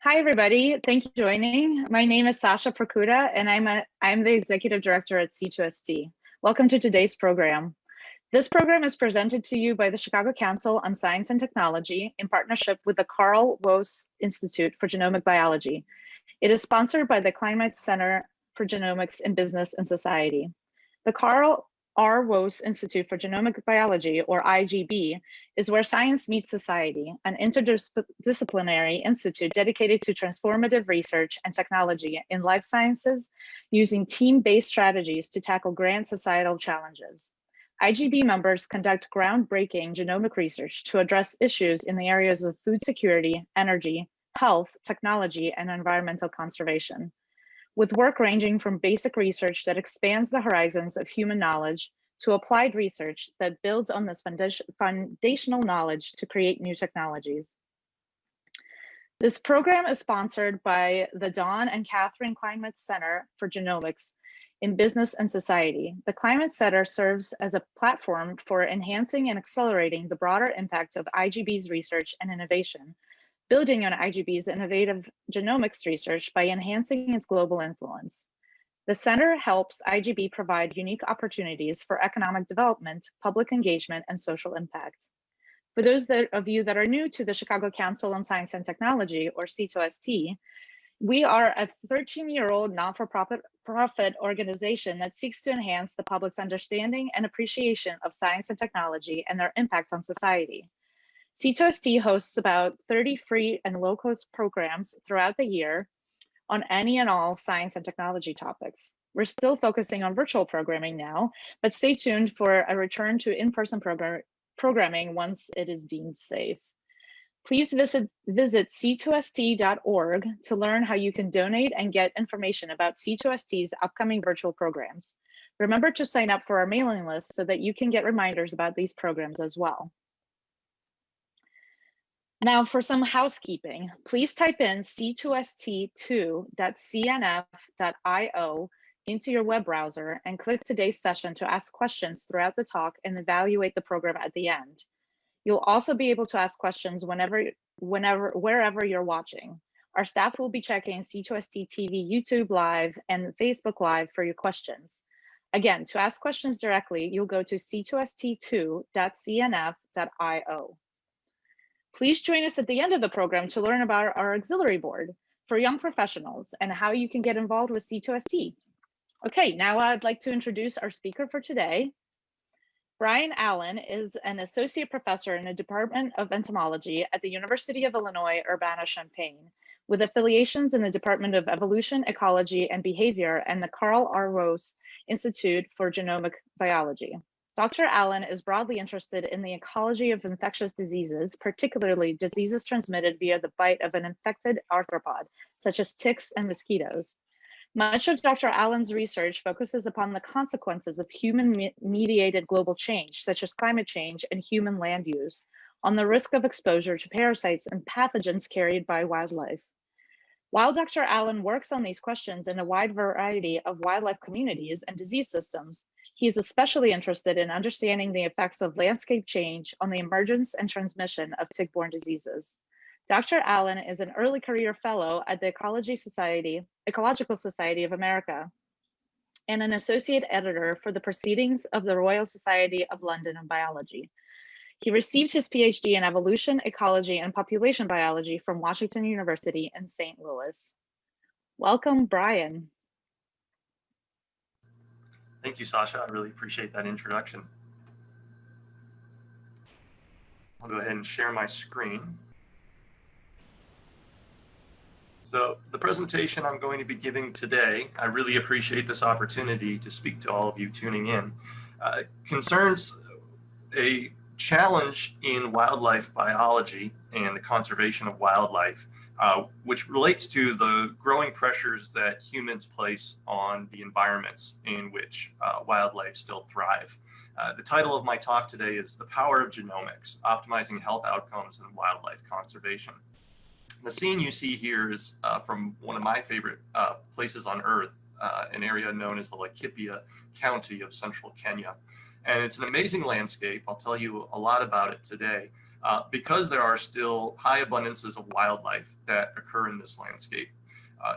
Hi, everybody. Thank you for joining. My name is Sasha Prakuda, and I'm the Executive Director at C2ST. Welcome to today's program. This program is presented to you by the Chicago Council on Science and Technology in partnership with the Carl Woese Institute for Genomic Biology. It is sponsored by the Climate Center for Genomics in Business and Society. The Carl R. Woese Institute for Genomic Biology, or IGB, is where science meets society, an interdisciplinary institute dedicated to transformative research and technology in life sciences, using team-based strategies to tackle grand societal challenges. IGB members conduct groundbreaking genomic research to address issues in the areas of food security, energy, health, technology, and environmental conservation, with work ranging from basic research that expands the horizons of human knowledge to applied research that builds on this foundational knowledge to create new technologies. This program is sponsored by the Dawn and Catherine Climate Center for Genomics in Business and Society. The Climate Center serves as a platform for enhancing and accelerating the broader impact of IGB's research and innovation, building on IGB's innovative genomics research by enhancing its global influence. The center helps IGB provide unique opportunities for economic development, public engagement, and social impact. For those of you that are new to the Chicago Council on Science and Technology, or C2ST, we are a 13-year-old non-for-profit organization that seeks to enhance the public's understanding and appreciation of science and technology and their impact on society. C2ST hosts about 30 free and low-cost programs throughout the year on any and all science and technology topics. We're still focusing on virtual programming now, but stay tuned for a return to in-person programming once it is deemed safe. Please visit c2st.org to learn how you can donate and get information about C2ST's upcoming virtual programs. Remember to sign up for our mailing list so that you can get reminders about these programs as well. Now for some housekeeping, please type in c2st2.cnf.io into your web browser and click today's session to ask questions throughout the talk and evaluate the program at the end. You'll also be able to ask questions wherever you're watching. Our staff will be checking C2ST TV, YouTube Live, and Facebook Live for your questions. Again, to ask questions directly, you'll go to c2st2.cnf.io. Please join us at the end of the program to learn about our auxiliary board for young professionals and how you can get involved with C2ST. Okay, now I'd like to introduce our speaker for today. Brian Allen is an associate professor in the Department of Entomology at the University of Illinois, Urbana-Champaign, with affiliations in the Department of Evolution, Ecology, and Behavior and the Carl R. Woese Institute for Genomic Biology. Dr. Allen is broadly interested in the ecology of infectious diseases, particularly diseases transmitted via the bite of an infected arthropod, such as ticks and mosquitoes. Much of Dr. Allen's research focuses upon the consequences of human-mediated global change, such as climate change and human land use, on the risk of exposure to parasites and pathogens carried by wildlife. While Dr. Allen works on these questions in a wide variety of wildlife communities and disease systems, he is especially interested in understanding the effects of landscape change on the emergence and transmission of tick-borne diseases. Dr. Allen is an early career fellow at the Ecological Society of America and an associate editor for the Proceedings of the Royal Society of London in Biology. He received his PhD in evolution, ecology, and population biology from Washington University in St. Louis. Welcome, Brian. Thank you, Sasha. I really appreciate that introduction. I'll go ahead and share my screen. So the presentation I'm going to be giving today, I really appreciate this opportunity to speak to all of you tuning in, concerns a challenge in wildlife biology and the conservation of wildlife, which relates to the growing pressures that humans place on the environments in which wildlife still thrive. The title of my talk today is The Power of Genomics, Optimizing Health Outcomes in Wildlife Conservation. The scene you see here is from one of my favorite places on Earth, an area known as the Laikipia County of central Kenya. And it's an amazing landscape. I'll tell you a lot about it today. because there are still high abundances of wildlife that occur in this landscape.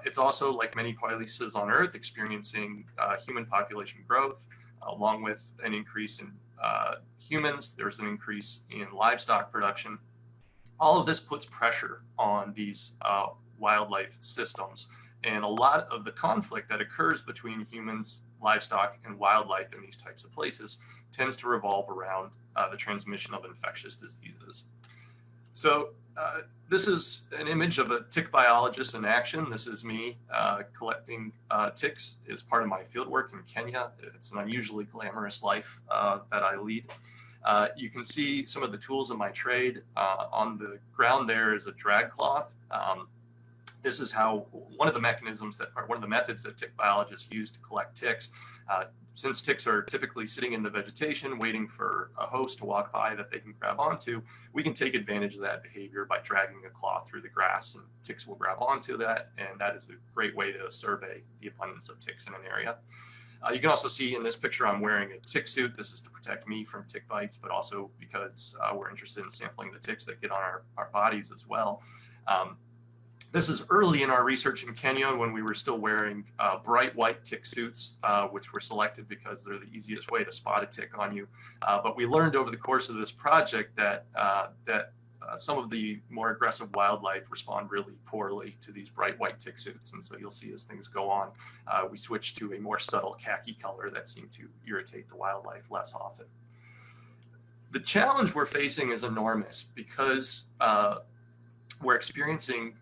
It's also, like many places on Earth, experiencing human population growth, along with an increase in humans. There's an increase in livestock production. All of this puts pressure on these wildlife systems. And a lot of the conflict that occurs between humans, livestock, and wildlife in these types of places tends to revolve around the transmission of infectious diseases. So this is an image of a tick biologist in action. This is me collecting ticks as part of my fieldwork in Kenya. It's an unusually glamorous life that I lead. You can see some of the tools of my trade. On the ground there is a drag cloth. This is how one of the mechanisms that, or one of the methods that tick biologists use to collect ticks. Since ticks are typically sitting in the vegetation waiting for a host to walk by that they can grab onto, we can take advantage of that behavior by dragging a cloth through the grass, and ticks will grab onto that, and that is a great way to survey the abundance of ticks in an area. You can also see in this picture I'm wearing a tick suit. This is to protect me from tick bites, but also because we're interested in sampling the ticks that get on our bodies as well. This is early in our research in Kenya when we were still wearing bright white tick suits, which were selected because they're the easiest way to spot a tick on you. But we learned over the course of this project that some of the more aggressive wildlife respond really poorly to these bright white tick suits. And so you'll see as things go on, we switch to a more subtle khaki color that seemed to irritate the wildlife less often. The challenge we're facing is enormous because we're experiencing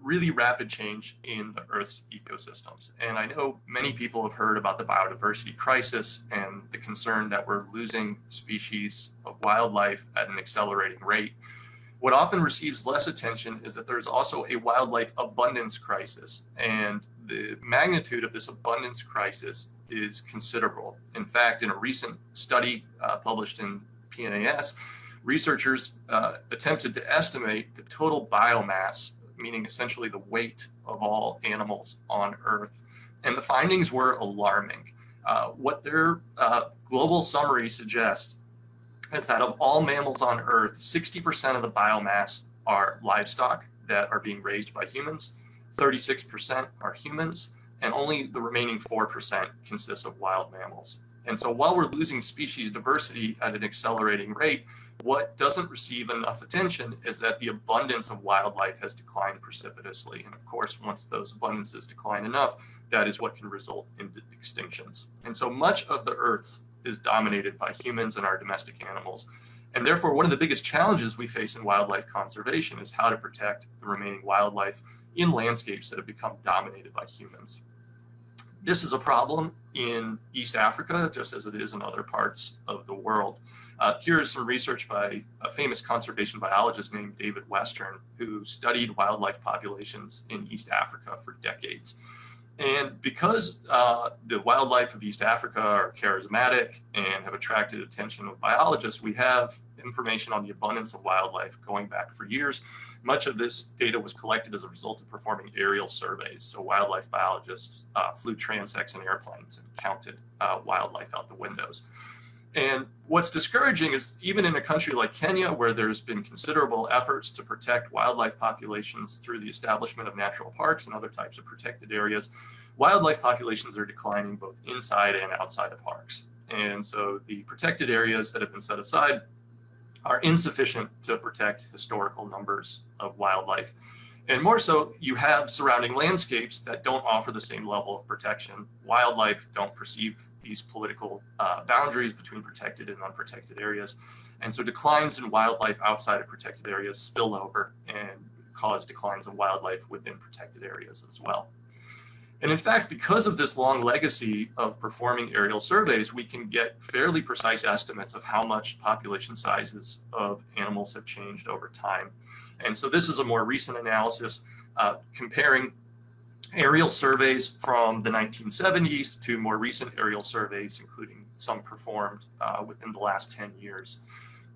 really rapid change in the Earth's ecosystems. And I know many people have heard about the biodiversity crisis and the concern that we're losing species of wildlife at an accelerating rate. What often receives less attention is that there's also a wildlife abundance crisis, and the magnitude of this abundance crisis is considerable. In fact, in a recent study published in PNAS, researchers attempted to estimate the total biomass, meaning essentially the weight of all animals on Earth. And the findings were alarming. What their global summary suggests is that of all mammals on Earth, 60% of the biomass are livestock that are being raised by humans, 36% are humans, and only the remaining 4% consists of wild mammals. And so while we're losing species diversity at an accelerating rate, what doesn't receive enough attention is that the abundance of wildlife has declined precipitously. And of course, once those abundances decline enough, that is what can result in extinctions. And so much of the Earth is dominated by humans and our domestic animals. And therefore, one of the biggest challenges we face in wildlife conservation is how to protect the remaining wildlife in landscapes that have become dominated by humans. This is a problem in East Africa, just as it is in other parts of the world. Here is some research by a famous conservation biologist named David Western, who studied wildlife populations in East Africa for decades. And because the wildlife of East Africa are charismatic and have attracted attention of biologists, we have information on the abundance of wildlife going back for years. Much of this data was collected as a result of performing aerial surveys. So wildlife biologists flew transects in airplanes and counted wildlife out the windows. And what's discouraging is even in a country like Kenya, where there's been considerable efforts to protect wildlife populations through the establishment of natural parks and other types of protected areas, wildlife populations are declining both inside and outside of parks. And so the protected areas that have been set aside are insufficient to protect historical numbers of wildlife. And more so, you have surrounding landscapes that don't offer the same level of protection. Wildlife don't perceive these political boundaries between protected and unprotected areas. And so declines in wildlife outside of protected areas spill over and cause declines in wildlife within protected areas as well. And in fact, because of this long legacy of performing aerial surveys, we can get fairly precise estimates of how much population sizes of animals have changed over time. And so this is a more recent analysis comparing aerial surveys from the 1970s to more recent aerial surveys, including some performed within the last 10 years.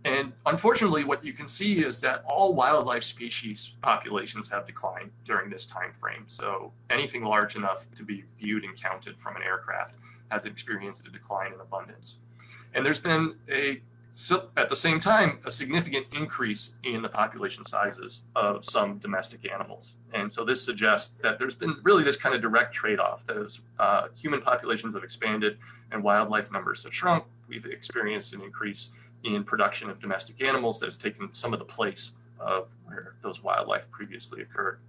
And unfortunately, what you can see is that all wildlife species populations have declined during this time frame. So anything large enough to be viewed and counted from an aircraft has experienced a decline in abundance. And there's been a So at the same time, a significant increase in the population sizes of some domestic animals. And so this suggests that there's been really this kind of direct trade-off that as human populations have expanded and wildlife numbers have shrunk, we've experienced an increase in production of domestic animals that has taken some of the place of where those wildlife previously occurred.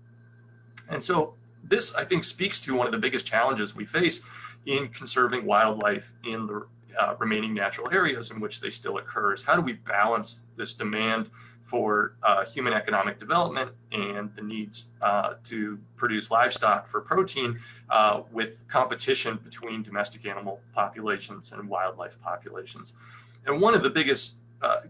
And so this, I think, speaks to one of the biggest challenges we face in conserving wildlife in the remaining natural areas in which they still occur. Is how do we balance this demand for human economic development and the needs to produce livestock for protein with competition between domestic animal populations and wildlife populations? And one of the biggest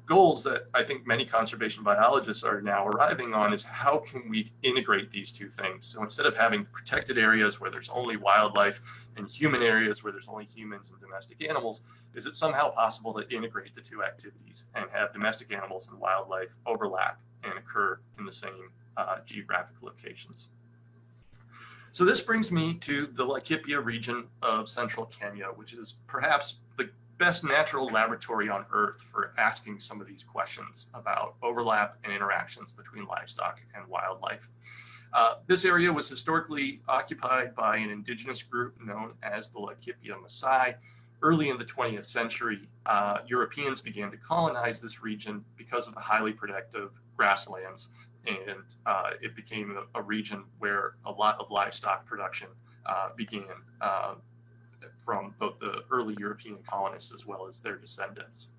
goals that I think many conservation biologists are now arriving on is how can we integrate these two things? So instead of having protected areas where there's only wildlife and human areas where there's only humans and domestic animals, is it somehow possible to integrate the two activities and have domestic animals and wildlife overlap and occur in the same geographic locations? So this brings me to the Laikipia region of central Kenya, which is perhaps the best natural laboratory on Earth for asking some of these questions about overlap and interactions between livestock and wildlife. This area was historically occupied by an indigenous group known as the Laikipia Maasai. Early in the 20th century, Europeans began to colonize this region because of the highly productive grasslands, and it became a region where a lot of livestock production began from both the early European colonists as well as their descendants.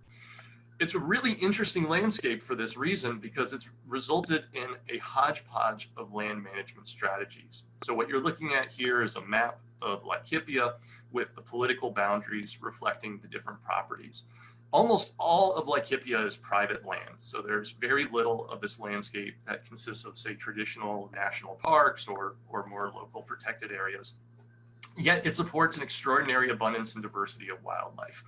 It's a really interesting landscape for this reason because it's resulted in a hodgepodge of land management strategies. So what you're looking at here is a map of Laikipia with the political boundaries reflecting the different properties. Almost all of Laikipia is private land, so there's very little of this landscape that consists of, say, traditional national parks or more local protected areas. Yet it supports an extraordinary abundance and diversity of wildlife.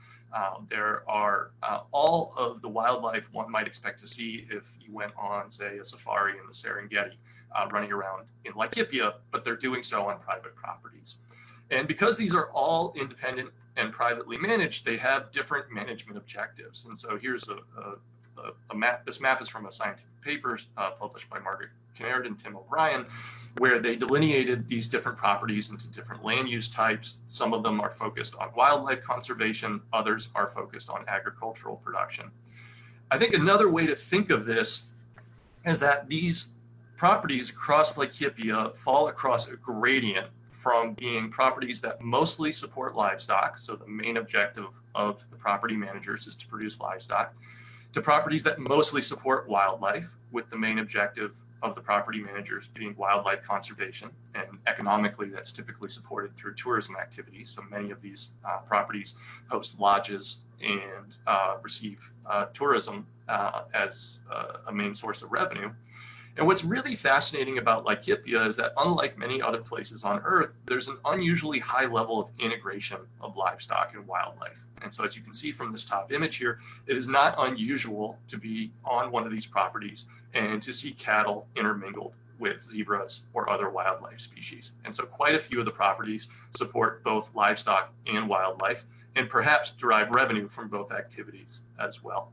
There are all of the wildlife one might expect to see if you went on, say, a safari in the Serengeti running around in Laikipia, but they're doing so on private properties. And because these are all independent and privately managed, they have different management objectives. And so here's a map. This map is from a scientific paper published by Margaret Kinnaird and Tim O'Brien, where they delineated these different properties into different land use types. Some of them are focused on wildlife conservation, others are focused on agricultural production. I think another way to think of this is that these properties across Laikipia fall across a gradient from being properties that mostly support livestock, so the main objective of the property managers is to produce livestock, to properties that mostly support wildlife, with the main objective of the property managers being wildlife conservation, and economically that's typically supported through tourism activities. So many of these properties host lodges and receive tourism as a main source of revenue. And what's really fascinating about Laikipia is that unlike many other places on Earth, there's an unusually high level of integration of livestock and wildlife. And so as you can see from this top image here, it is not unusual to be on one of these properties and to see cattle intermingled with zebras or other wildlife species. And so quite a few of the properties support both livestock and wildlife, and perhaps derive revenue from both activities as well.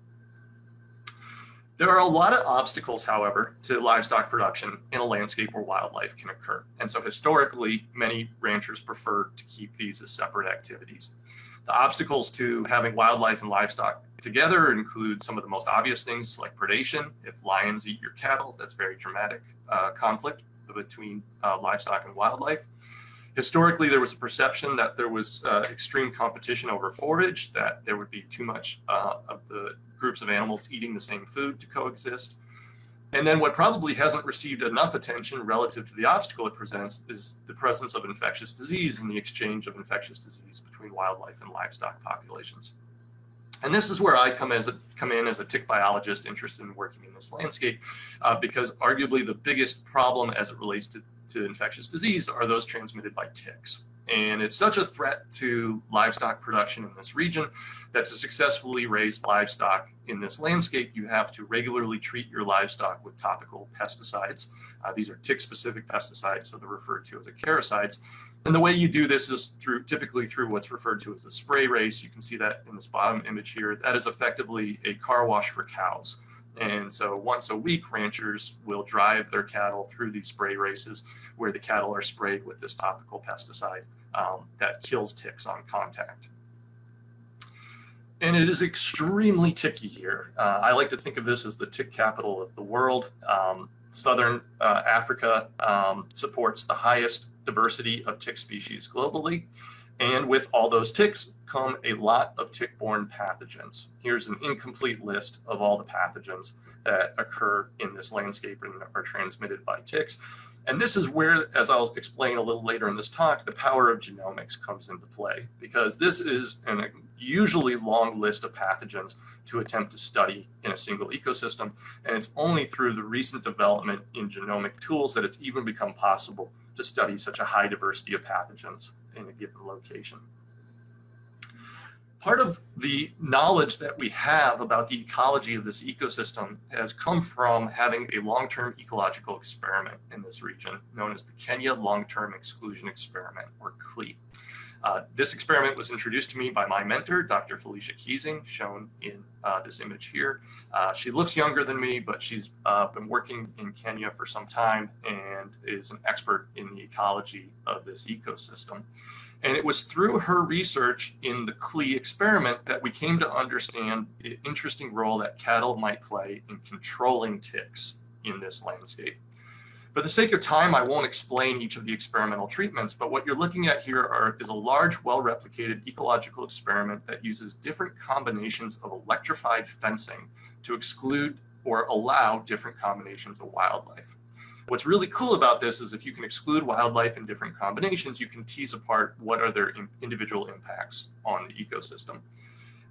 There are a lot of obstacles, however, to livestock production in a landscape where wildlife can occur. And so historically, many ranchers prefer to keep these as separate activities. The obstacles to having wildlife and livestock together include some of the most obvious things like predation. If lions eat your cattle, that's very dramatic conflict between livestock and wildlife. Historically, there was a perception that there was extreme competition over forage, that there would be too much of the groups of animals eating the same food to coexist. And then what probably hasn't received enough attention relative to the obstacle it presents is the presence of infectious disease and the exchange of infectious disease between wildlife and livestock populations. And this is where I come in as a tick biologist interested in working in this landscape, because arguably the biggest problem as it relates to infectious disease are those transmitted by ticks. And it's such a threat to livestock production in this region that to successfully raise livestock in this landscape, you have to regularly treat your livestock with topical pesticides. These are tick-specific pesticides, so they're referred to as acaricides. And the way you do this is typically through what's referred to as a spray race. You can see that in this bottom image here. That is effectively a car wash for cows. And so once a week, ranchers will drive their cattle through these spray races where the cattle are sprayed with this topical pesticide that kills ticks on contact. And it is extremely ticky here. I like to think of this as the tick capital of the world. Southern Africa supports the highest diversity of tick species globally. And with all those ticks come a lot of tick-borne pathogens. Here's an incomplete list of all the pathogens that occur in this landscape and are transmitted by ticks. And this is where, as I'll explain a little later in this talk, the power of genomics comes into play, because this is a usually long list of pathogens to attempt to study in a single ecosystem. And it's only through the recent development in genomic tools that it's even become possible to study such a high diversity of pathogens in a given location. Part of the knowledge that we have about the ecology of this ecosystem has come from having a long-term ecological experiment in this region known as the Kenya Long-Term Exclusion Experiment, or CLE. This experiment was introduced to me by my mentor, Dr. Felicia Keesing, shown in this image here. She looks younger than me, but she's been working in Kenya for some time and is an expert in the ecology of this ecosystem. And it was through her research in the CLE experiment that we came to understand the interesting role that cattle might play in controlling ticks in this landscape. For the sake of time, I won't explain each of the experimental treatments, but what you're looking at here is a large, well-replicated ecological experiment that uses different combinations of electrified fencing to exclude or allow different combinations of wildlife. What's really cool about this is if you can exclude wildlife in different combinations, you can tease apart what are their individual impacts on the ecosystem.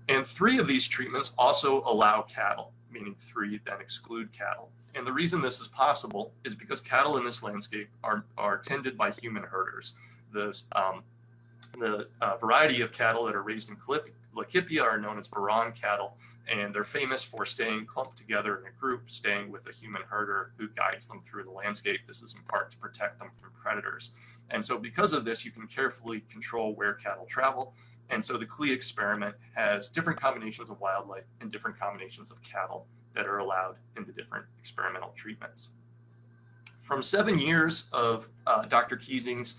And 3 of these treatments also allow cattle, meaning 3 then exclude cattle. And the reason this is possible is because cattle in this landscape are tended by human herders. The variety of cattle that are raised in Laikipia are known as Varan cattle, and they're famous for staying clumped together in a group, staying with a human herder who guides them through the landscape. This is in part to protect them from predators. And so because of this, you can carefully control where cattle travel. And so the CLE experiment has different combinations of wildlife and different combinations of cattle that are allowed in the different experimental treatments. From 7 years of Dr. Keesing's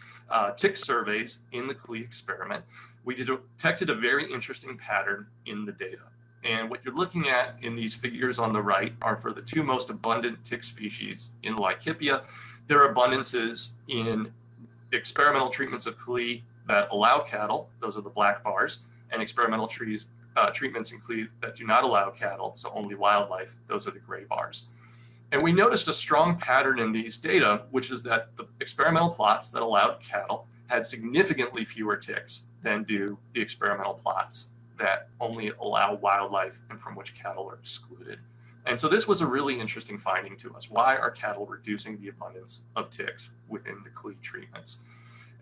tick surveys in the CLE experiment, we detected a very interesting pattern in the data. And what you're looking at in these figures on the right are for the 2 most abundant tick species in Laikipia. There are abundances in experimental treatments of CLE that allow cattle, those are the black bars, and experimental treatments in CLE that do not allow cattle, so only wildlife, those are the gray bars. And we noticed a strong pattern in these data, which is that the experimental plots that allowed cattle had significantly fewer ticks than do the experimental plots that only allow wildlife and from which cattle are excluded. And so this was a really interesting finding to us. Why are cattle reducing the abundance of ticks within the CLE treatments?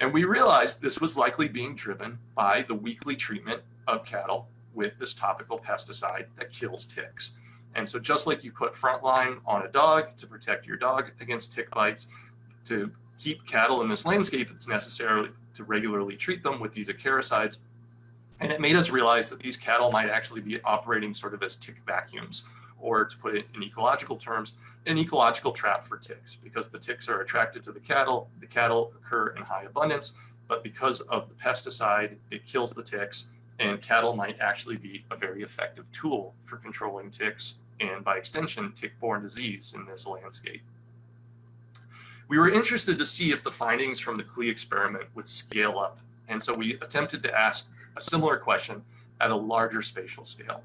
And we realized this was likely being driven by the weekly treatment of cattle with this topical pesticide that kills ticks. And so just like you put Frontline on a dog to protect your dog against tick bites, to keep cattle in this landscape, it's necessary to regularly treat them with these acaricides. And it made us realize that these cattle might actually be operating sort of as tick vacuums, or to put it in ecological terms, an ecological trap for ticks, because the ticks are attracted to the cattle occur in high abundance, but because of the pesticide, it kills the ticks, and cattle might actually be a very effective tool for controlling ticks, and by extension, tick-borne disease in this landscape. We were interested to see if the findings from the CLE experiment would scale up, and so we attempted to ask a similar question at a larger spatial scale.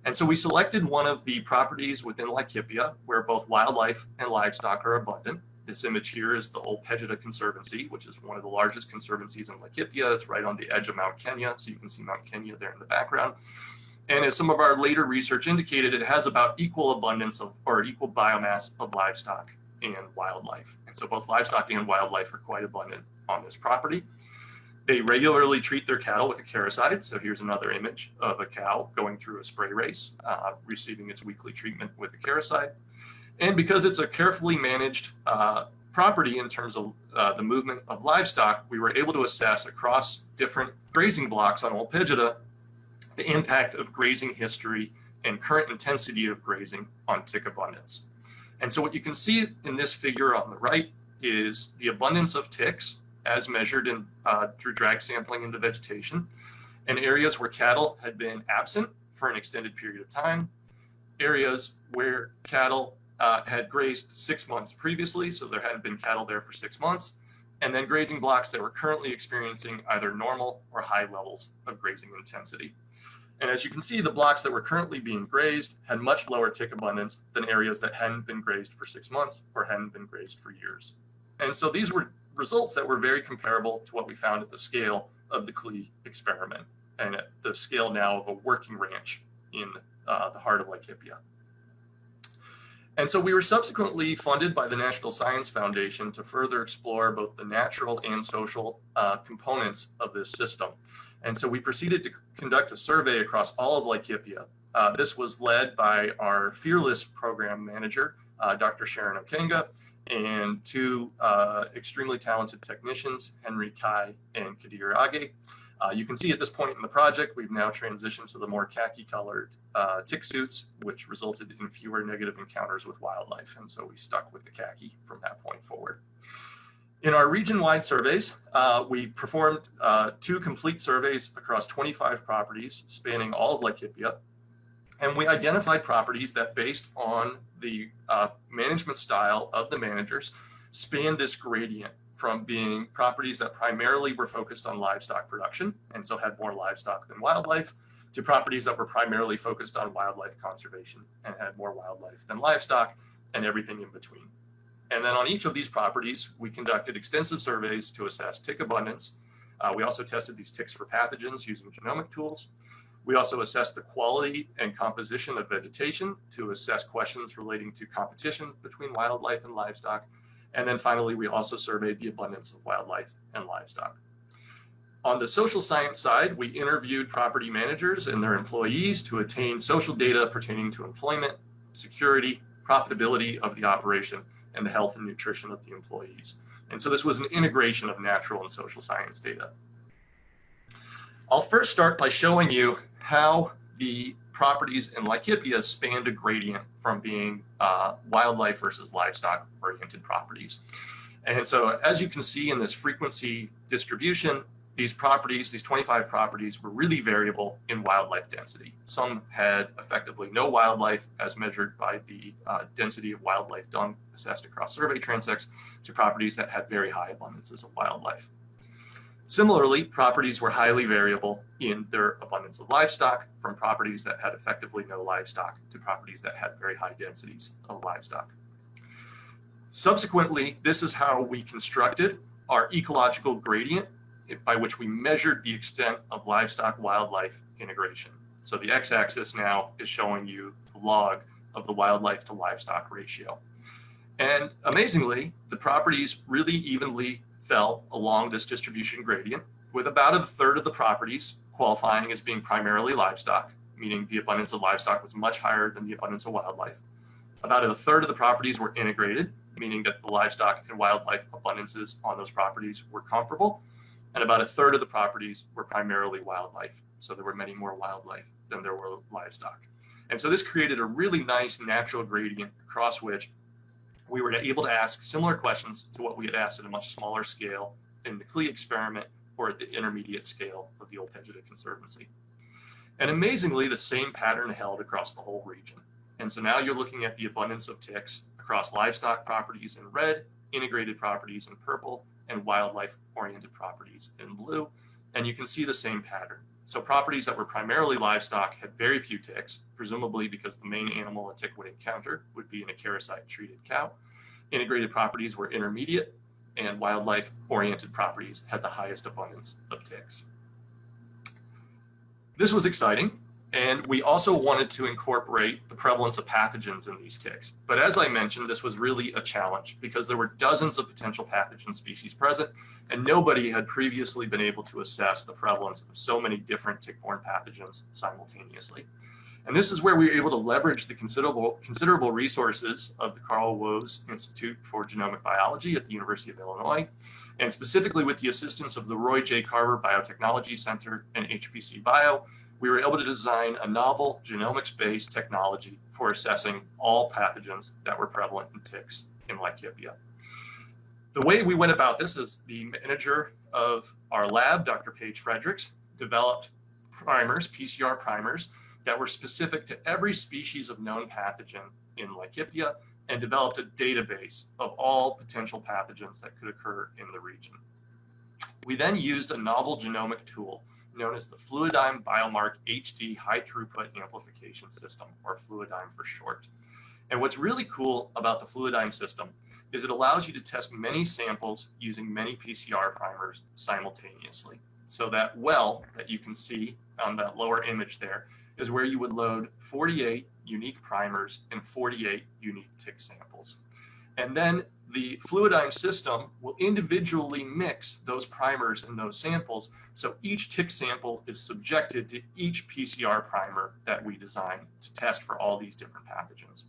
And so we selected one of the properties within Laikipia where both wildlife and livestock are abundant. This image here is the Old Pejeta Conservancy, which is one of the largest conservancies in Laikipia. It's right on the edge of Mount Kenya, so you can see Mount Kenya there in the background. And as some of our later research indicated, it has about equal abundance of, or equal biomass of livestock and wildlife. And so both livestock and wildlife are quite abundant on this property. They regularly treat their cattle with acaricide. So here's another image of a cow going through a spray race, receiving its weekly treatment with acaricide. And because it's a carefully managed property in terms of the movement of livestock, we were able to assess across different grazing blocks on Olpegida the impact of grazing history and current intensity of grazing on tick abundance. And so what you can see in this figure on the right is the abundance of ticks as measured through drag sampling into vegetation, and areas where cattle had been absent for an extended period of time, areas where cattle had grazed 6 months previously, so there hadn't been cattle there for 6 months, and then grazing blocks that were currently experiencing either normal or high levels of grazing intensity. And as you can see, the blocks that were currently being grazed had much lower tick abundance than areas that hadn't been grazed for 6 months or hadn't been grazed for years. And so these were results that were very comparable to what we found at the scale of the CLE experiment and at the scale now of a working ranch in the heart of Laikipia. And so we were subsequently funded by the National Science Foundation to further explore both the natural and social components of this system. And so we proceeded to conduct a survey across all of Laikipia. This was led by our Fearless program manager, Dr. Sharon Okenga, and two extremely talented technicians, Henry Kai and Kadir Age. You can see at this point in the project, we've now transitioned to the more khaki-colored tick suits, which resulted in fewer negative encounters with wildlife. And so we stuck with the khaki from that point forward. In our region-wide surveys, we performed 2 complete surveys across 25 properties spanning all of Laikipia. And we identified properties that, based on the management style of the managers, spanned this gradient from being properties that primarily were focused on livestock production and so had more livestock than wildlife, to properties that were primarily focused on wildlife conservation and had more wildlife than livestock, and everything in between. And then on each of these properties, we conducted extensive surveys to assess tick abundance. We also tested these ticks for pathogens using genomic tools. We also assessed the quality and composition of vegetation to assess questions relating to competition between wildlife and livestock. And then finally, we also surveyed the abundance of wildlife and livestock. On the social science side, we interviewed property managers and their employees to attain social data pertaining to employment, security, profitability of the operation, and the health and nutrition of the employees. And so this was an integration of natural and social science data. I'll first start by showing you how the properties in Laikipia spanned a gradient from being wildlife versus livestock oriented properties. And so as you can see in this frequency distribution, these properties, these 25 properties, were really variable in wildlife density. Some had effectively no wildlife as measured by the density of wildlife done assessed across survey transects, to properties that had very high abundances of wildlife. Similarly, properties were highly variable in their abundance of livestock, from properties that had effectively no livestock to properties that had very high densities of livestock. Subsequently, this is how we constructed our ecological gradient, by which we measured the extent of livestock-wildlife integration. So the x-axis now is showing you the log of the wildlife to livestock ratio. And amazingly, the properties really evenly fell along this distribution gradient, with about 1/3 of the properties qualifying as being primarily livestock, meaning the abundance of livestock was much higher than the abundance of wildlife. About 1/3 of the properties were integrated, meaning that the livestock and wildlife abundances on those properties were comparable. And about 1/3 of the properties were primarily wildlife. So there were many more wildlife than there were livestock. And so this created a really nice natural gradient across which we were able to ask similar questions to what we had asked at a much smaller scale in the CLE experiment or at the intermediate scale of the Olpegida Conservancy. And amazingly, the same pattern held across the whole region. And so now you're looking at the abundance of ticks across livestock properties in red, integrated properties in purple, and wildlife-oriented properties in blue. And you can see the same pattern. So properties that were primarily livestock had very few ticks, presumably because the main animal a tick would encounter would be an acaricide-treated cow. Integrated properties were intermediate, and wildlife-oriented properties had the highest abundance of ticks. This was exciting, And we also wanted to incorporate the prevalence of pathogens in these ticks. But as I mentioned, this was really a challenge because there were dozens of potential pathogen species present, and nobody had previously been able to assess the prevalence of so many different tick-borne pathogens simultaneously. And this is where we were able to leverage the considerable resources of the Carl Woese Institute for Genomic Biology at the University of Illinois, and specifically with the assistance of the Roy J. Carver Biotechnology Center and HPC Bio. We were able to design a novel genomics-based technology for assessing all pathogens that were prevalent in ticks in Laikipia. The way we went about this is the manager of our lab, Dr. Paige Fredericks, developed primers, PCR primers, that were specific to every species of known pathogen in Laikipia and developed a database of all potential pathogens that could occur in the region. We then used a novel genomic tool known as the Fluidigm Biomark HD High Throughput Amplification System, or Fluidigm for short. And what's really cool about the Fluidigm system is it allows you to test many samples using many PCR primers simultaneously. So that well that you can see on that lower image there is where you would load 48 unique primers and 48 unique tick samples. And then the Fluidigm system will individually mix those primers and those samples, so each tick sample is subjected to each PCR primer that we designed to test for all these different pathogens.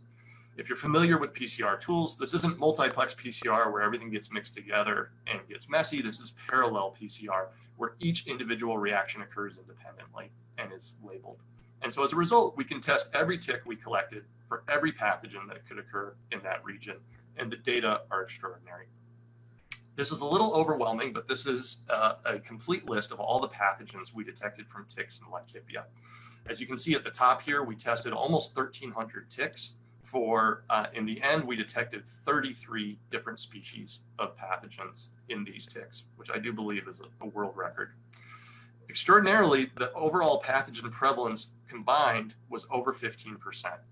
If you're familiar with PCR tools, this isn't multiplex PCR where everything gets mixed together and gets messy. This is parallel PCR where each individual reaction occurs independently and is labeled. And so as a result, we can test every tick we collected for every pathogen that could occur in that region, and the data are extraordinary. This is a little overwhelming, but this is a complete list of all the pathogens we detected from ticks in Laikipia. As you can see at the top here, we tested almost 1,300 ticks. In the end, we detected 33 different species of pathogens in these ticks, which I do believe is a world record. Extraordinarily, the overall pathogen prevalence combined was over 15%.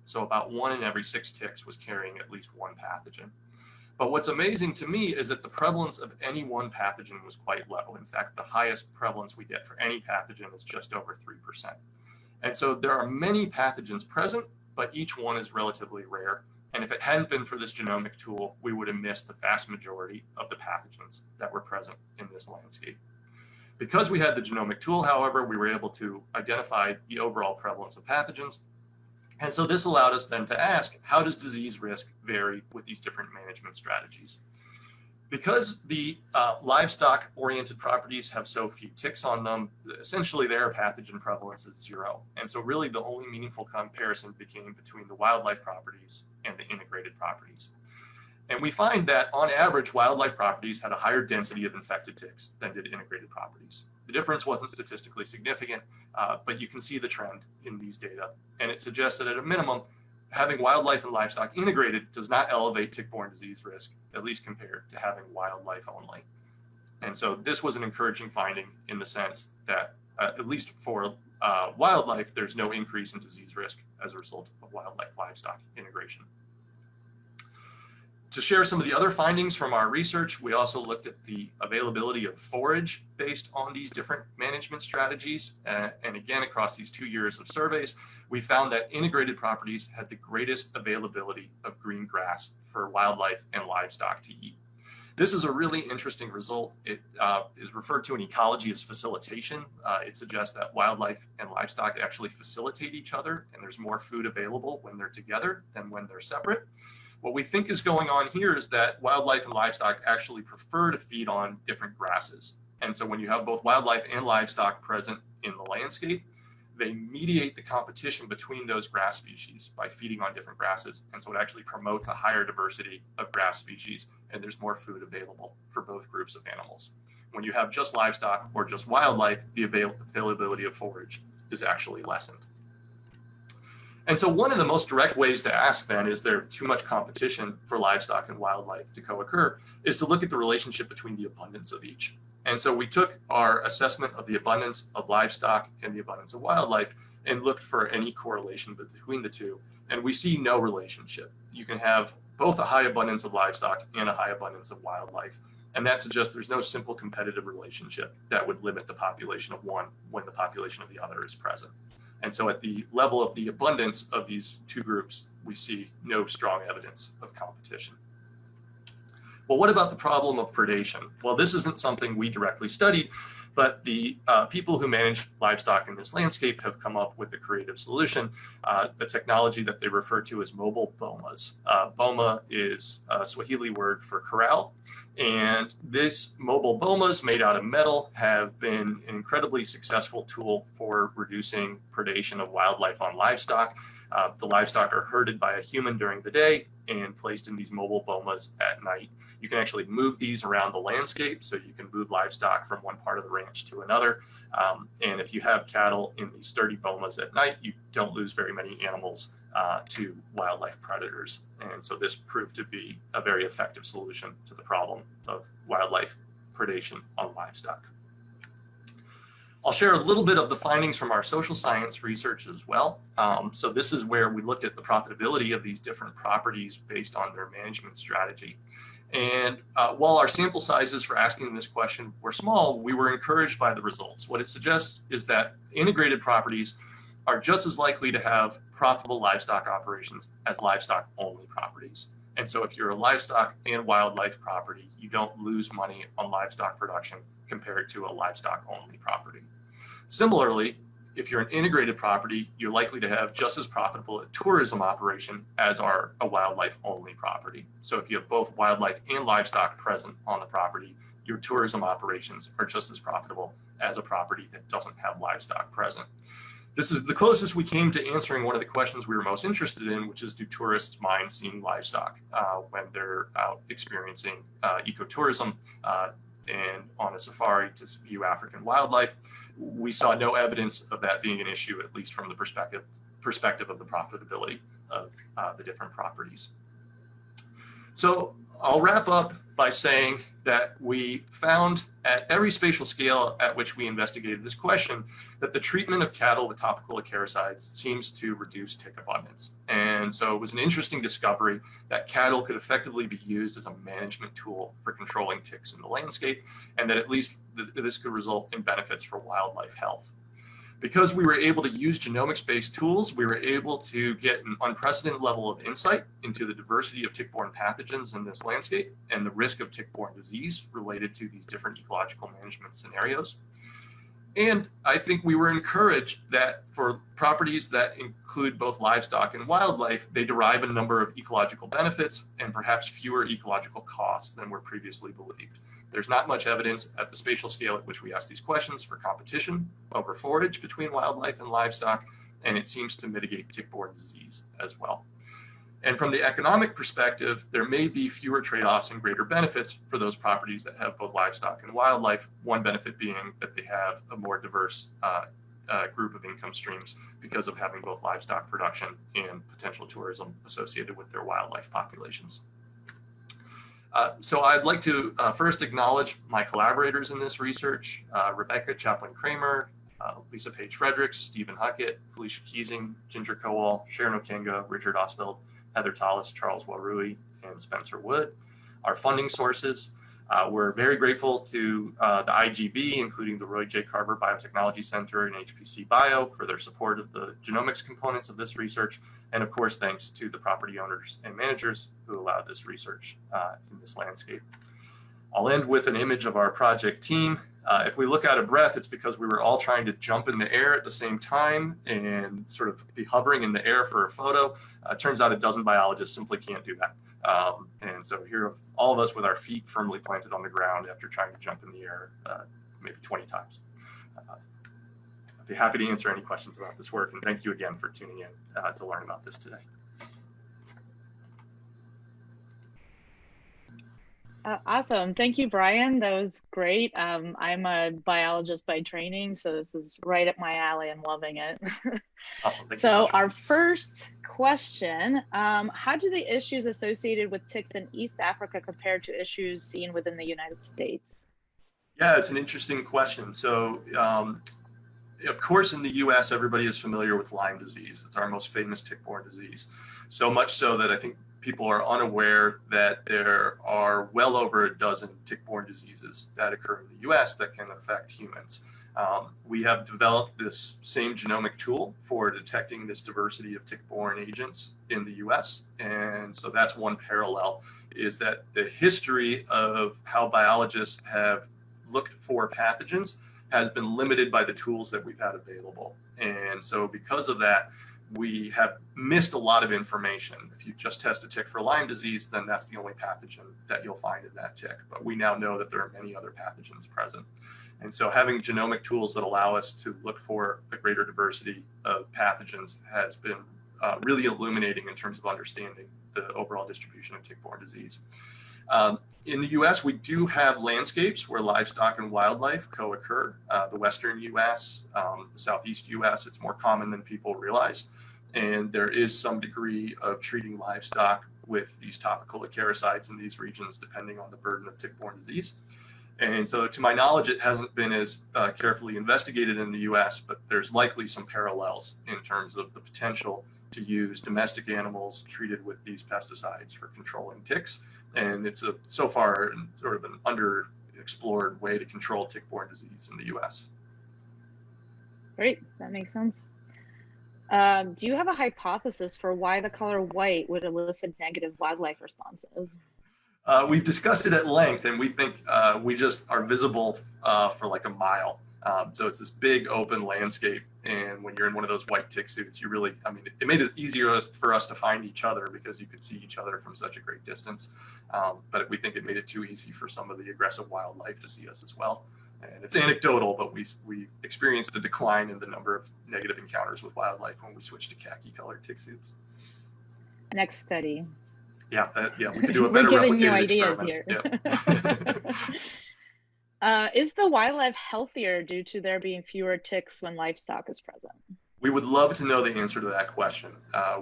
So about 1 in every 6 ticks was carrying at least one pathogen. But what's amazing to me is that the prevalence of any one pathogen was quite low. In fact, the highest prevalence we get for any pathogen is just over 3%. And so there are many pathogens present, but each one is relatively rare. And if it hadn't been for this genomic tool, we would have missed the vast majority of the pathogens that were present in this landscape. Because we had the genomic tool, however, we were able to identify the overall prevalence of pathogens. And so this allowed us then to ask, how does disease risk vary with these different management strategies? Because the livestock-oriented properties have so few ticks on them, essentially their pathogen prevalence is 0. And so really the only meaningful comparison became between the wildlife properties and the integrated properties. And we find that on average, wildlife properties had a higher density of infected ticks than did integrated properties. The difference wasn't statistically significant, but you can see the trend in these data. And it suggests that at a minimum, having wildlife and livestock integrated does not elevate tick-borne disease risk, at least compared to having wildlife only. And so this was an encouraging finding in the sense that, at least for wildlife, there's no increase in disease risk as a result of wildlife-livestock integration. To share some of the other findings from our research, we also looked at the availability of forage based on these different management strategies. And again, across these 2 years of surveys, we found that integrated properties had the greatest availability of green grass for wildlife and livestock to eat. This is a really interesting result. It is referred to in ecology as facilitation. It suggests that wildlife and livestock actually facilitate each other, and there's more food available when they're together than when they're separate. What we think is going on here is that wildlife and livestock actually prefer to feed on different grasses. And so when you have both wildlife and livestock present in the landscape, they mediate the competition between those grass species by feeding on different grasses. And so it actually promotes a higher diversity of grass species, and there's more food available for both groups of animals. When you have just livestock or just wildlife, the availability of forage is actually lessened. And so one of the most direct ways to ask then, is there too much competition for livestock and wildlife to co-occur, is to look at the relationship between the abundance of each. And so we took our assessment of the abundance of livestock and the abundance of wildlife and looked for any correlation between the two. And we see no relationship. You can have both a high abundance of livestock and a high abundance of wildlife. And that suggests there's no simple competitive relationship that would limit the population of one when the population of the other is present. And so at the level of the abundance of these two groups, we see no strong evidence of competition. Well, what about the problem of predation? Well, this isn't something we directly studied, but the people who manage livestock in this landscape have come up with a creative solution, a technology that they refer to as mobile bomas. Boma is a Swahili word for corral. And this mobile bomas made out of metal have been an incredibly successful tool for reducing predation of wildlife on livestock. The livestock are herded by a human during the day and placed in these mobile bomas at night. You can actually move these around the landscape, so you can move livestock from one part of the ranch to another. And if you have cattle in these sturdy bomas at night, you don't lose very many animals to wildlife predators. And so this proved to be a very effective solution to the problem of wildlife predation on livestock. I'll share a little bit of the findings from our social science research as well. So this is where we looked at the profitability of these different properties based on their management strategy. And while our sample sizes for asking this question were small, we were encouraged by the results. What it suggests is that integrated properties are just as likely to have profitable livestock operations as livestock only properties. And so if you're a livestock and wildlife property, you don't lose money on livestock production compared to a livestock only property. Similarly, if you're an integrated property, you're likely to have just as profitable a tourism operation as are a wildlife only property. So if you have both wildlife and livestock present on the property, your tourism operations are just as profitable as a property that doesn't have livestock present. This is the closest we came to answering one of the questions we were most interested in, which is, do tourists mind seeing livestock when they're out experiencing ecotourism and on a safari to view African wildlife? We saw no evidence of that being an issue, at least from the perspective of the profitability of the different properties. So I'll wrap up by saying that we found at every spatial scale at which we investigated this question that the treatment of cattle with topical acaricides seems to reduce tick abundance. And so it was an interesting discovery that cattle could effectively be used as a management tool for controlling ticks in the landscape, and that at least this could result in benefits for wildlife health. Because we were able to use genomics-based tools, we were able to get an unprecedented level of insight into the diversity of tick-borne pathogens in this landscape and the risk of tick-borne disease related to these different ecological management scenarios. And I think we were encouraged that for properties that include both livestock and wildlife, they derive a number of ecological benefits and perhaps fewer ecological costs than were previously believed. There's not much evidence at the spatial scale at which we ask these questions for competition over forage between wildlife and livestock, and it seems to mitigate tick-borne disease as well. And from the economic perspective, there may be fewer trade-offs and greater benefits for those properties that have both livestock and wildlife, one benefit being that they have a more diverse group of income streams because of having both livestock production and potential tourism associated with their wildlife populations. So I'd like to first acknowledge my collaborators in this research, Rebecca Chaplin-Kramer, Lisa Page Fredericks, Stephen Huckett, Felicia Keesing, Ginger Kowal, Sharon Okenga, Richard Osveld, Heather Tallis, Charles Warui, and Spencer Wood. Our funding sources, we're very grateful to the IGB, including the Roy J. Carver Biotechnology Center and HPC Bio for their support of the genomics components of this research. And of course, thanks to the property owners and managers who allowed this research in this landscape. I'll end with an image of our project team. If we look out of breath, it's because we were all trying to jump in the air at the same time and sort of be hovering in the air for a photo. Turns out a dozen biologists simply can't do that. And so here are all of us with our feet firmly planted on the ground after trying to jump in the air maybe 20 times. I'd be happy to answer any questions about this work, and thank you again for tuning in to learn about this today. Awesome. Thank you, Brian. That was great. I'm a biologist by training, so this is right up my alley and loving it. Awesome. Thank you so so much. Our first question, how do the issues associated with ticks in East Africa compare to issues seen within the United States? Yeah, it's an interesting question. So of course, in the US, everybody is familiar with Lyme disease. It's our most famous tick-borne disease. So much so that I think people are unaware that there are well over a dozen tick-borne diseases that occur in the US that can affect humans. We have developed this same genomic tool for detecting this diversity of tick-borne agents in the US. And so that's one parallel, is that the history of how biologists have looked for pathogens has been limited by the tools that we've had available. And so because of that, we have missed a lot of information. If you just test a tick for Lyme disease, then that's the only pathogen that you'll find in that tick. But we now know that there are many other pathogens present. And so having genomic tools that allow us to look for a greater diversity of pathogens has been really illuminating in terms of understanding the overall distribution of tick-borne disease. In the US, we do have landscapes where livestock and wildlife co-occur. The Western US, the Southeast US, it's more common than people realize. And there is some degree of treating livestock with these topical ectoparasites in these regions, depending on the burden of tick-borne disease. And so to my knowledge, it hasn't been as carefully investigated in the US, but there's likely some parallels in terms of the potential to use domestic animals treated with these pesticides for controlling ticks. And it's so far sort of an underexplored way to control tick-borne disease in the US. Great, that makes sense. Do you have a hypothesis for why the color white would elicit negative wildlife responses? We've discussed it at length, and we think we just are visible for like a mile. So it's this big open landscape, and when you're in one of those white tick suits, you really, I mean, it made it easier for us to find each other because you could see each other from such a great distance. But we think it made it too easy for some of the aggressive wildlife to see us as well. And it's anecdotal, but we experienced a decline in the number of negative encounters with wildlife when we switched to khaki-colored tick suits. Next study. Yeah, we could do a better replicated experiment. Here. Is the wildlife healthier due to there being fewer ticks when livestock is present? We would love to know the answer to that question.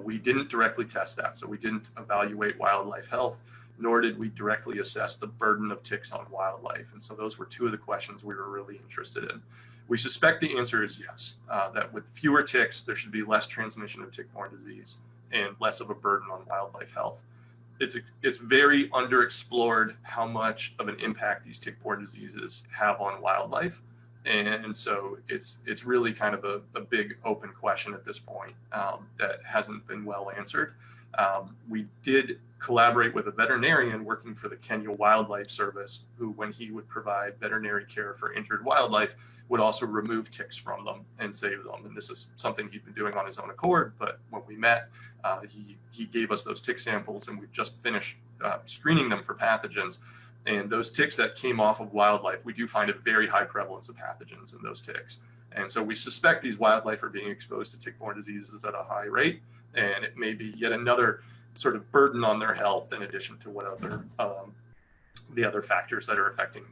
We didn't directly test that, so we didn't evaluate wildlife health, nor did we directly assess the burden of ticks on wildlife. And so those were two of the questions we were really interested in. We suspect the answer is yes, that with fewer ticks, there should be less transmission of tick-borne disease and less of a burden on wildlife health. It's very underexplored how much of an impact these tick-borne diseases have on wildlife. And so it's really kind of a big open question at this point that hasn't been well answered. We did collaborate with a veterinarian working for the Kenya Wildlife Service, who, when he would provide veterinary care for injured wildlife, would also remove ticks from them and save them. And this is something he'd been doing on his own accord, but when we met, he gave us those tick samples, and we've just finished screening them for pathogens. And those ticks that came off of wildlife, we do find a very high prevalence of pathogens in those ticks. And so we suspect these wildlife are being exposed to tick-borne diseases at a high rate, and it may be yet another sort of burden on their health in addition to what other the other factors that are affecting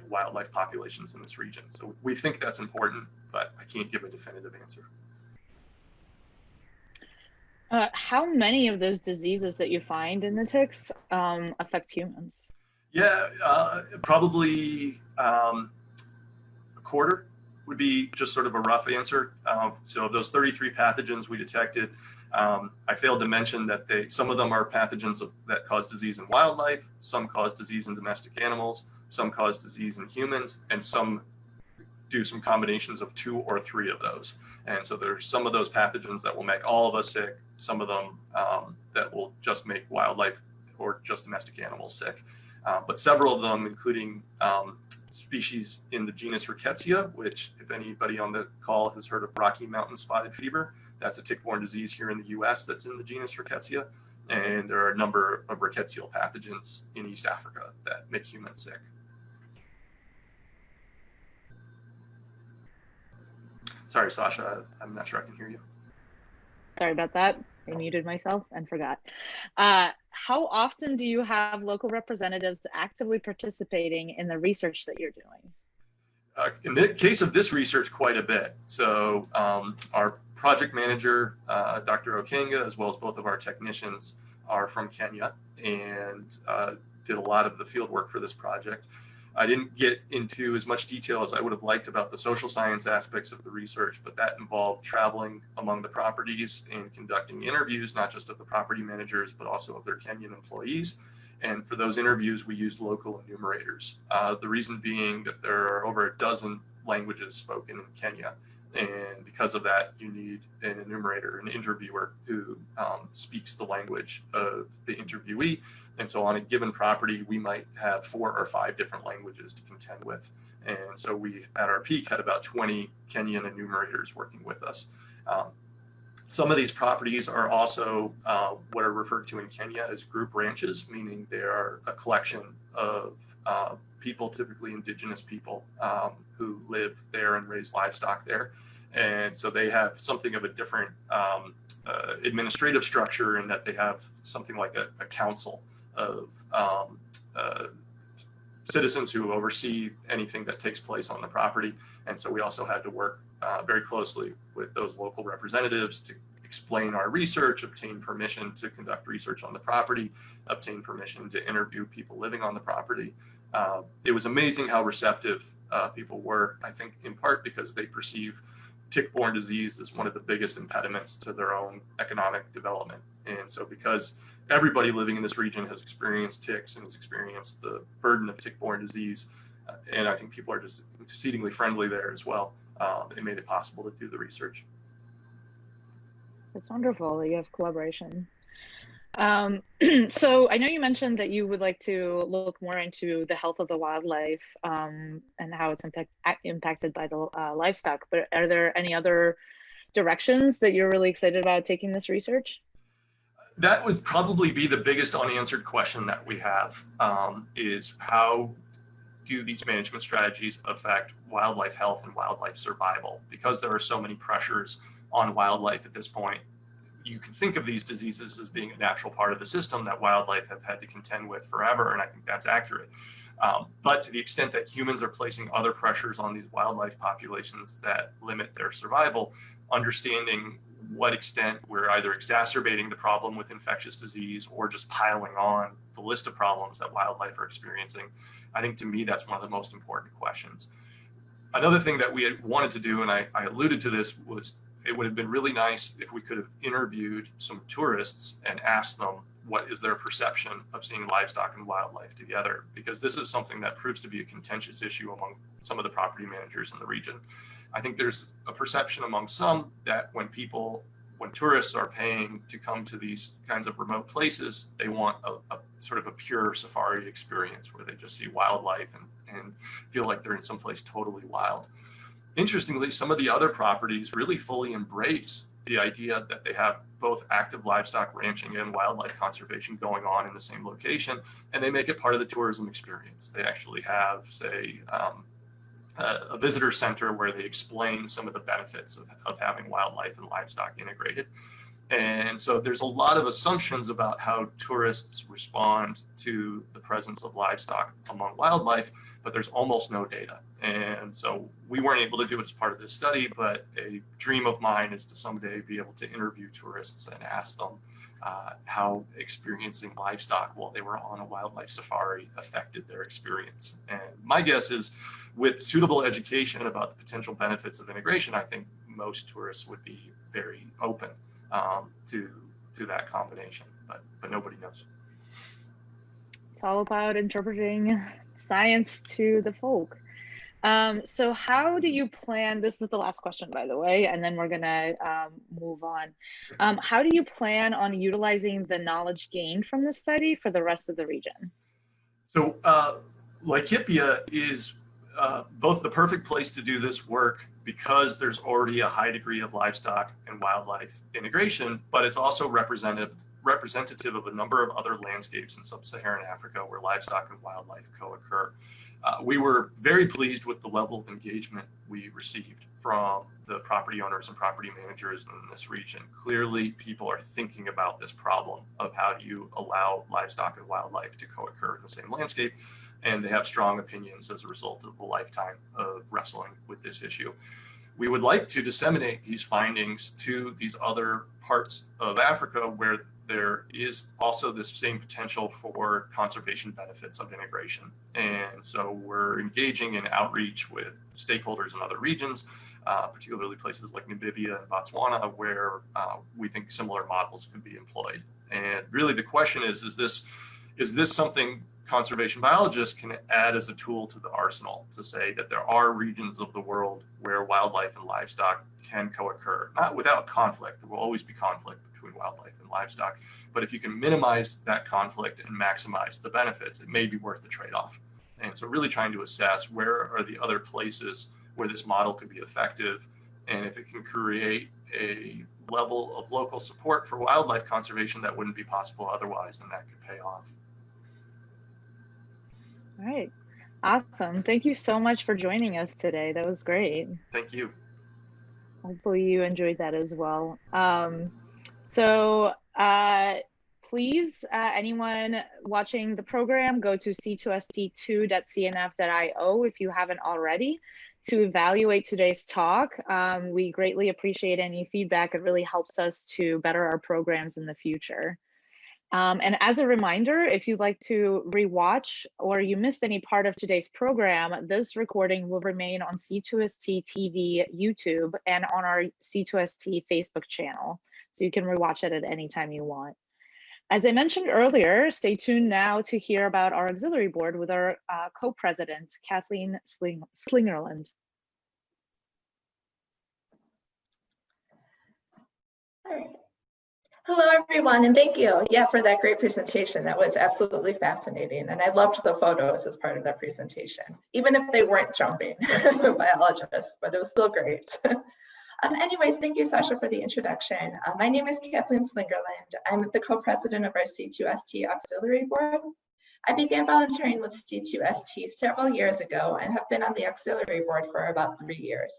wildlife populations in this region. So we think that's important, but I can't give a definitive answer. How many of those diseases that you find in the ticks affect humans? Yeah, probably a quarter would be just sort of a rough answer. So those 33 pathogens we detected, I failed to mention that some of them are pathogens that cause disease in wildlife, some cause disease in domestic animals, some cause disease in humans, and some do some combinations of 2 or 3 of those. And so there's some of those pathogens that will make all of us sick, some of them that will just make wildlife or just domestic animals sick. But several of them, including species in the genus Rickettsia, which, if anybody on the call has heard of Rocky Mountain spotted fever, that's a tick-borne disease here in the US that's in the genus Rickettsia. And there are a number of rickettsial pathogens in East Africa that make humans sick. Sorry, Sasha, I'm not sure I can hear you. Sorry about that. I muted myself and forgot. How often do you have local representatives actively participating in the research that you're doing? In the case of this research, quite a bit. So our project manager, Dr. Okanga, as well as both of our technicians, are from Kenya and did a lot of the field work for this project. I didn't get into as much detail as I would have liked about the social science aspects of the research, but that involved traveling among the properties and conducting interviews, not just of the property managers, but also of their Kenyan employees. And for those interviews, we used local enumerators. The reason being that there are over a dozen languages spoken in Kenya. And because of that, you need an enumerator, an interviewer who speaks the language of the interviewee. And so on a given property, we might have 4 or 5 different languages to contend with. And so we, at our peak, had about 20 Kenyan enumerators working with us. Some of these properties are also what are referred to in Kenya as group ranches, meaning they are a collection of people, typically indigenous people, who live there and raise livestock there. And so they have something of a different administrative structure in that they have something like a council of citizens who oversee anything that takes place on the property. And so we also had to work very closely with those local representatives to explain our research, obtain permission to conduct research on the property, obtain permission to interview people living on the property. It was amazing how receptive people were, I think in part because they perceive tick-borne disease as one of the biggest impediments to their own economic development. And so because everybody living in this region has experienced ticks and has experienced the burden of tick-borne disease, and I think people are just exceedingly friendly there as well, it made it possible to do the research. That's wonderful that you have collaboration. So I know you mentioned that you would like to look more into the health of the wildlife and how it's impacted by the livestock, but are there any other directions that you're really excited about taking this research? That would probably be the biggest unanswered question that we have, is how do these management strategies affect wildlife health and wildlife survival? Because there are so many pressures on wildlife at this point, you can think of these diseases as being a natural part of the system that wildlife have had to contend with forever, and I think that's accurate. But to the extent that humans are placing other pressures on these wildlife populations that limit their survival, understanding what extent we're either exacerbating the problem with infectious disease or just piling on the list of problems that wildlife are experiencing, I think to me that's one of the most important questions. Another thing that we had wanted to do, and I alluded to this, was it would have been really nice if we could have interviewed some tourists and asked them what is their perception of seeing livestock and wildlife together, because this is something that proves to be a contentious issue among some of the property managers in the region. I think there's a perception among some that when tourists are paying to come to these kinds of remote places, they want a sort of a pure safari experience where they just see wildlife and feel like they're in someplace totally wild. Interestingly, some of the other properties really fully embrace the idea that they have both active livestock ranching and wildlife conservation going on in the same location, and they make it part of the tourism experience. They actually have, say, a visitor center where they explain some of the benefits of having wildlife and livestock integrated. And so there's a lot of assumptions about how tourists respond to the presence of livestock among wildlife, but there's almost no data. And so we weren't able to do it as part of this study, but a dream of mine is to someday be able to interview tourists and ask them how experiencing livestock while they were on a wildlife safari affected their experience. And my guess is with suitable education about the potential benefits of integration, I think most tourists would be very open to that combination, but nobody knows. It's all about interpreting science to the folk. So how do you plan, this is the last question, by the way, and then we're gonna move on. How do you plan on utilizing the knowledge gained from this study for the rest of the region? So Laikipia is both the perfect place to do this work because there's already a high degree of livestock and wildlife integration, but it's also representative of a number of other landscapes in sub-Saharan Africa where livestock and wildlife co-occur. We were very pleased with the level of engagement we received from the property owners and property managers in this region. Clearly, people are thinking about this problem of how do you allow livestock and wildlife to co-occur in the same landscape, and they have strong opinions as a result of a lifetime of wrestling with this issue. We would like to disseminate these findings to these other parts of Africa where there is also this same potential for conservation benefits of integration. And so we're engaging in outreach with stakeholders in other regions, particularly places like Namibia and Botswana, where we think similar models could be employed. And really the question is this something conservation biologists can add as a tool to the arsenal to say that there are regions of the world where wildlife and livestock can co-occur, not without conflict. There will always be conflict between wildlife and livestock, but if you can minimize that conflict and maximize the benefits, it may be worth the trade-off. And so really trying to assess where are the other places where this model could be effective, and if it can create a level of local support for wildlife conservation that wouldn't be possible otherwise, then that could pay off. All right, awesome. Thank you so much for joining us today. That was great. Thank you. Hopefully you enjoyed that as well. Please, anyone watching the program, go to c2st2.cnf.io if you haven't already to evaluate today's talk. We greatly appreciate any feedback. It really helps us to better our programs in the future. And as a reminder, if you'd like to rewatch or you missed any part of today's program, this recording will remain on C2ST TV YouTube and on our C2ST Facebook channel. So you can rewatch it at any time you want. As I mentioned earlier, stay tuned now to hear about our auxiliary board with our co-president, Kathleen Slingerland. All right. Hello, everyone, and thank you, for that great presentation. That was absolutely fascinating, and I loved the photos as part of that presentation, even if they weren't jumping biologists, but it was still great. Anyways, thank you, Sasha, for the introduction. My name is Kathleen Slingerland. I'm the co-president of our C2ST Auxiliary Board. I began volunteering with C2ST several years ago and have been on the Auxiliary Board for about 3 years.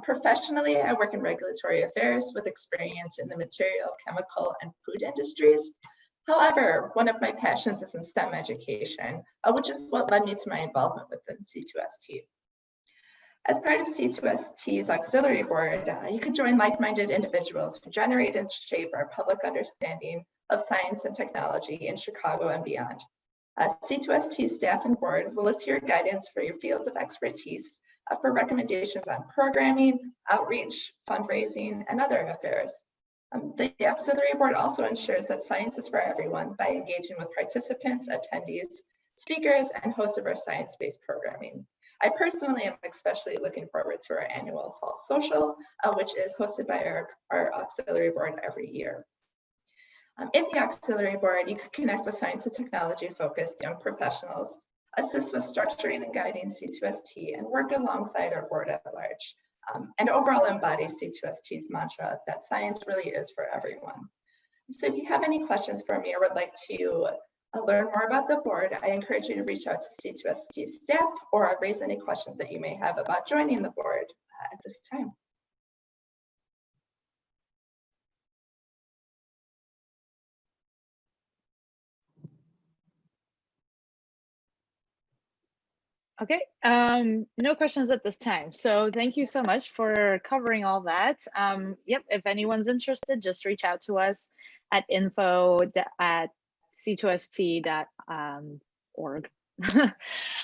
Professionally, I work in regulatory affairs with experience in the material, chemical, and food industries. However, one of my passions is in STEM education, which is what led me to my involvement within C2ST. As part of C2ST's Auxiliary Board, you can join like-minded individuals who generate and shape our public understanding of science and technology in Chicago and beyond. C2ST staff and board will look to your guidance for your fields of expertise for recommendations on programming, outreach, fundraising, and other affairs. The Auxiliary Board also ensures that science is for everyone by engaging with participants, attendees, speakers, and hosts of our science-based programming. I personally am especially looking forward to our annual Fall Social, which is hosted by our Auxiliary Board every year. In the Auxiliary Board, you can connect with science and technology-focused young professionals, assist with structuring and guiding C2ST, and work alongside our board at large, and overall embody C2ST's mantra that science really is for everyone. So if you have any questions for me or would like to learn more about the board, I encourage you to reach out to C2ST staff or raise any questions that you may have about joining the board at this time. Okay, no questions at this time. So thank you so much for covering all that. Yep, if anyone's interested, just reach out to us at info@c2st.org.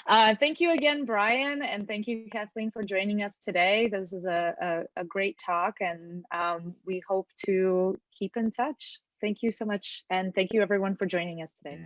Thank you again, Brian, and thank you, Kathleen, for joining us today. This is a great talk, and we hope to keep in touch. Thank you so much, and thank you everyone for joining us today.